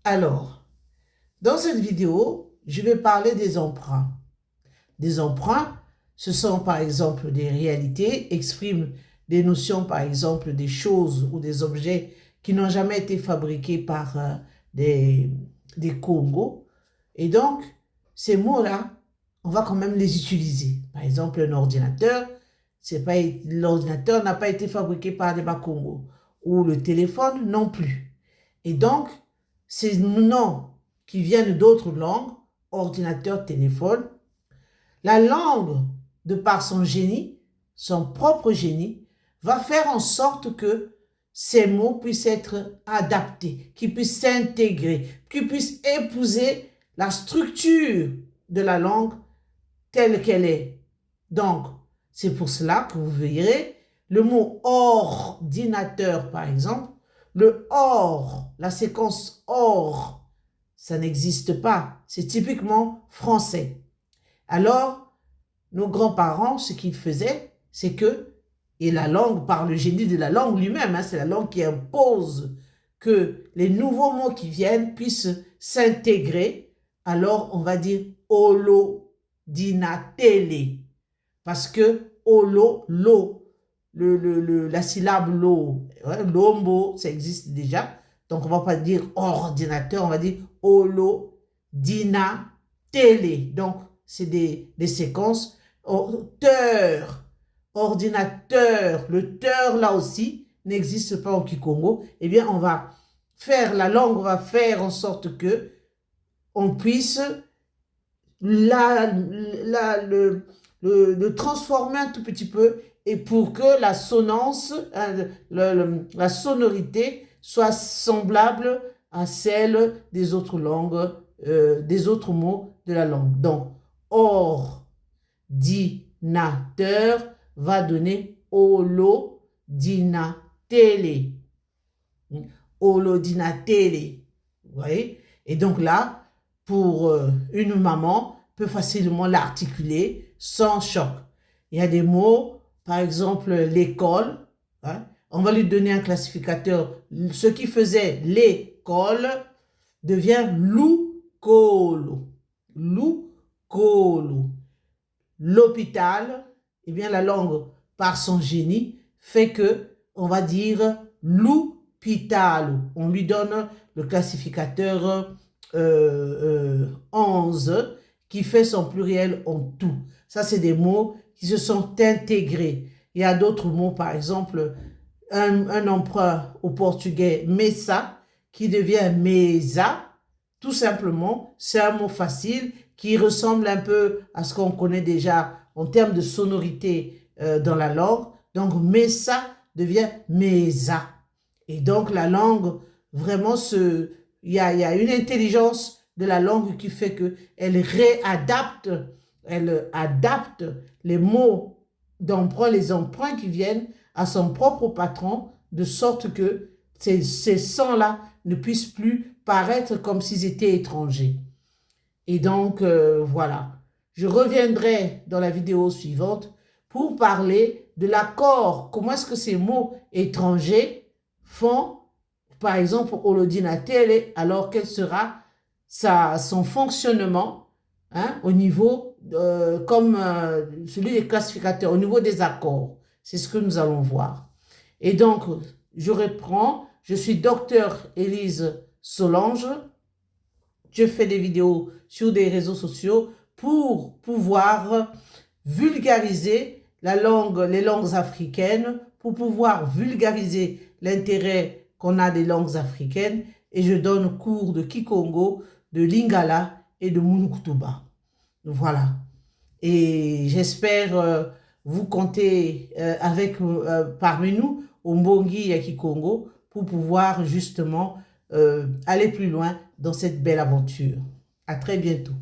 Alors, dans cette vidéo, je vais parler des emprunts. Des emprunts, ce sont par exemple des réalités, expriment des notions par exemple des choses ou des objets qui n'ont jamais été fabriqués par des Congos. Et donc, ces mots-là, on va quand même les utiliser. Par exemple, un ordinateur, l'ordinateur n'a pas été fabriqué par des Bakongo. Ou le téléphone non plus. Et donc, ces noms qui viennent d'autres langues, ordinateur, téléphone, la langue, de par son génie, son propre génie, va faire en sorte que ces mots puissent être adaptés, qu'ils puissent s'intégrer, qu'ils puissent épouser la structure de la langue telle qu'elle est. Donc, c'est pour cela que vous verrez le mot ordinateur, par exemple, le or, la séquence or, ça n'existe pas. C'est typiquement français. Alors, nos grands-parents, ce qu'ils faisaient, c'est que, et la langue, par le génie de la langue lui-même, c'est la langue qui impose que les nouveaux mots qui viennent puissent s'intégrer. Alors, on va dire holodinatélé. Parce que holo, la syllabe lo, l'homo, ça existe déjà. Donc, on ne va pas dire ordinateur, on va dire holodinatélé. Donc, c'est des séquences. Ordinateur, le teur là aussi n'existe pas au Kikongo. Eh bien, on va faire, la langue va faire en sorte que on puisse le transformer un tout petit peu et pour que la sonance, la sonorité soit semblable à celle des autres langues, des autres mots de la langue. Donc, ordinateur va donner holodinatélé. Holodinatélé. Vous voyez? Et donc là, pour une maman, peut facilement l'articuler sans choc. Il y a des mots, par exemple l'école, on va lui donner un classificateur. Ce qui faisait l'école devient loukolo. Loukolo. L'hôpital, eh bien la langue, par son génie, fait que on va dire l'hôpital. On lui donne le classificateur 11 qui fait son pluriel en tout. Ça, c'est des mots qui se sont intégrés. Il y a d'autres mots, par exemple, un emprunt au portugais, mesa, qui devient mesa. Tout simplement, c'est un mot facile qui ressemble un peu à ce qu'on connaît déjà en termes de sonorité dans la langue. Donc, mesa devient mesa. Et donc, la langue, vraiment, il y a une intelligence de la langue qui fait qu'elle réadapte, elle adapte les mots d'emprunt, les emprunts qui viennent à son propre patron, de sorte que ces sons-là ne puissent plus paraître comme s'ils étaient étrangers. Et donc, voilà. Je reviendrai dans la vidéo suivante pour parler de l'accord. Comment est-ce que ces mots étrangers font, par exemple, holodinatélé, alors quel sera son fonctionnement au niveau, comme celui des classificateurs, au niveau des accords. C'est ce que nous allons voir. Et donc, je reprends. Je suis docteur Élise Solange. Je fais des vidéos sur des réseaux sociaux pour pouvoir vulgariser les langues africaines, pour pouvoir vulgariser l'intérêt qu'on a des langues africaines. Et je donne cours de Kikongo, de Lingala et de Munukutuba. Voilà. Et j'espère vous compter parmi nous au Mbongi et à Kikongo pour pouvoir justement aller plus loin dans cette belle aventure. À très bientôt.